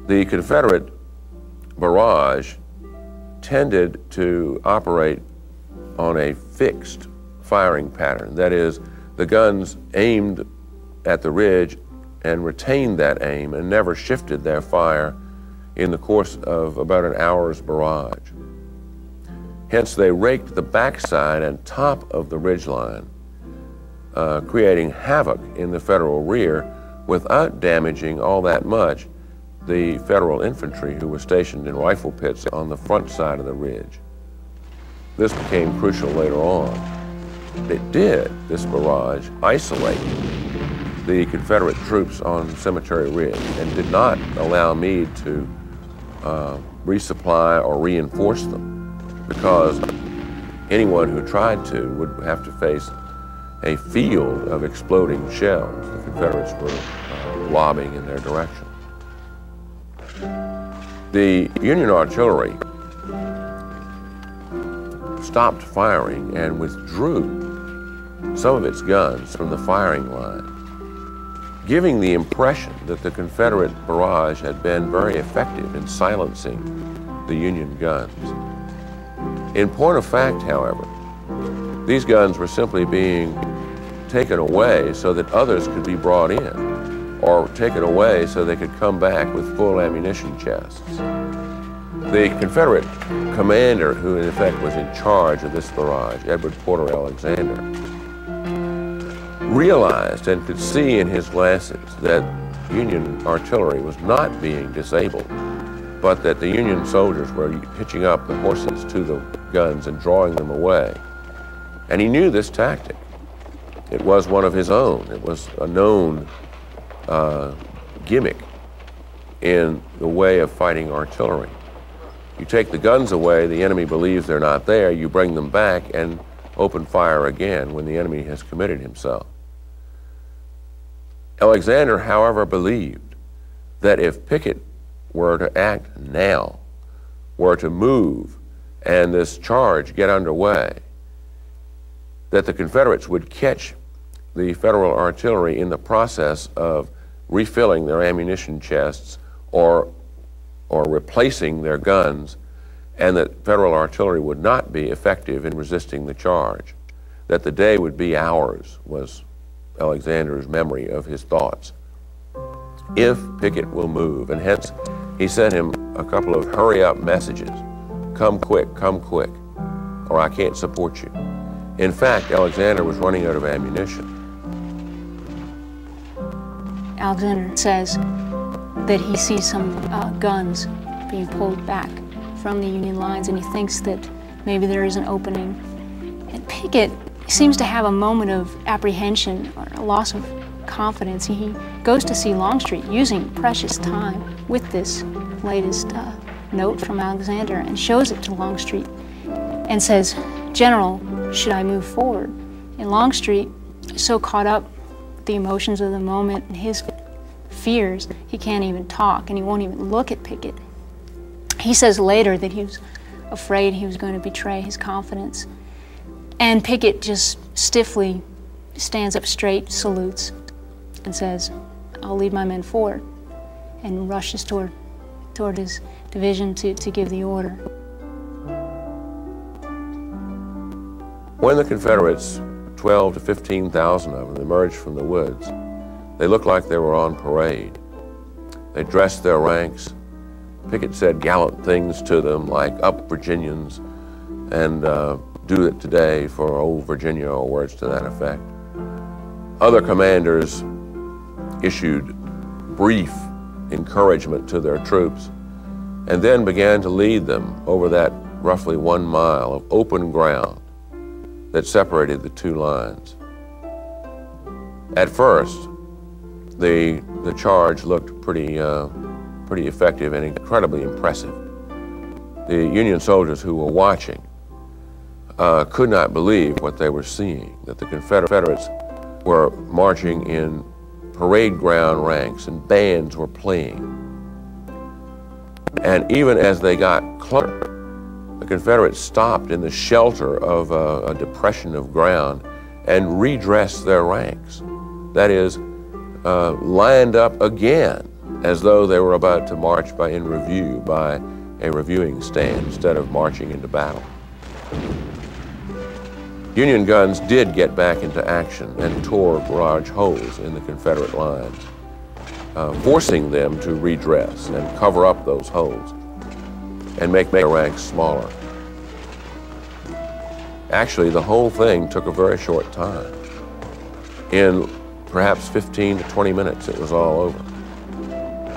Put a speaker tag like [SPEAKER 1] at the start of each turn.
[SPEAKER 1] The Confederate barrage tended to operate on a fixed firing pattern. That is, the guns aimed at the ridge and retained that aim and never shifted their fire in the course of about an hour's barrage. Hence, they raked the backside and top of the ridgeline, creating havoc in the Federal rear without damaging all that much the Federal infantry who were stationed in rifle pits on the front side of the ridge. This became crucial later on. It did, this barrage, isolate the Confederate troops on Cemetery Ridge and did not allow Meade to resupply or reinforce them, because anyone who tried to would have to face a field of exploding shells the Confederates were lobbing in their direction. The Union artillery stopped firing and withdrew some of its guns from the firing line, giving the impression that the Confederate barrage had been very effective in silencing the Union guns. In point of fact, however, these guns were simply being taken away so that others could be brought in, or taken away so they could come back with full ammunition chests. The Confederate commander, who in effect was in charge of this barrage, Edward Porter Alexander, realized and could see in his glasses that Union artillery was not being disabled, but that the Union soldiers were hitching up the horses to the guns and drawing them away. And he knew this tactic. It was one of his own. It was a known gimmick in the way of fighting artillery. You take the guns away, the enemy believes they're not there, you bring them back and open fire again when the enemy has committed himself. Alexander, however, believed that if Pickett were to act now, were to move and this charge get underway, that the Confederates would catch the Federal artillery in the process of refilling their ammunition chests or replacing their guns, and that Federal artillery would not be effective in resisting the charge, that the day would be ours, was Alexander's memory of his thoughts, if Pickett will move. And hence, he sent him a couple of hurry-up messages. Come quick, or I can't support you. In fact, Alexander was running out of ammunition.
[SPEAKER 2] Alexander says that he sees some guns being pulled back from the Union lines, and he thinks that maybe there is an opening. And Pickett seems to have a moment of apprehension or a loss of confidence. He goes to see Longstreet, using precious time with this latest note from Alexander, and shows it to Longstreet and says, "General, should I move forward?" And Longstreet is so caught up with the emotions of the moment and his fears, he can't even talk, and he won't even look at Pickett. He says later that he was afraid he was going to betray his confidence. And Pickett just stiffly stands up straight, salutes, and says, "I'll lead my men forward," and rushes toward his division to give the order.
[SPEAKER 1] When the Confederates, 12 to 15,000 of them, emerged from the woods, they looked like they were on parade. They dressed their ranks. Pickett said gallant things to them like, "Up, Virginians," and "Do it today for old Virginia," or words to that effect. Other commanders issued brief encouragement to their troops and then began to lead them over that roughly 1 mile of open ground that separated the two lines. At first, the charge looked pretty effective and incredibly impressive. The Union soldiers who were watching could not believe what they were seeing, that the Confederates were marching in parade ground ranks and bands were playing. And even as they got closer, the Confederates stopped in the shelter of a depression of ground and redressed their ranks. That is, lined up again as though they were about to march in review by a reviewing stand instead of marching into battle. Union guns did get back into action and tore large holes in the Confederate lines, forcing them to redress and cover up those holes and make their ranks smaller. Actually, the whole thing took a very short time. In perhaps 15 to 20 minutes, it was all over.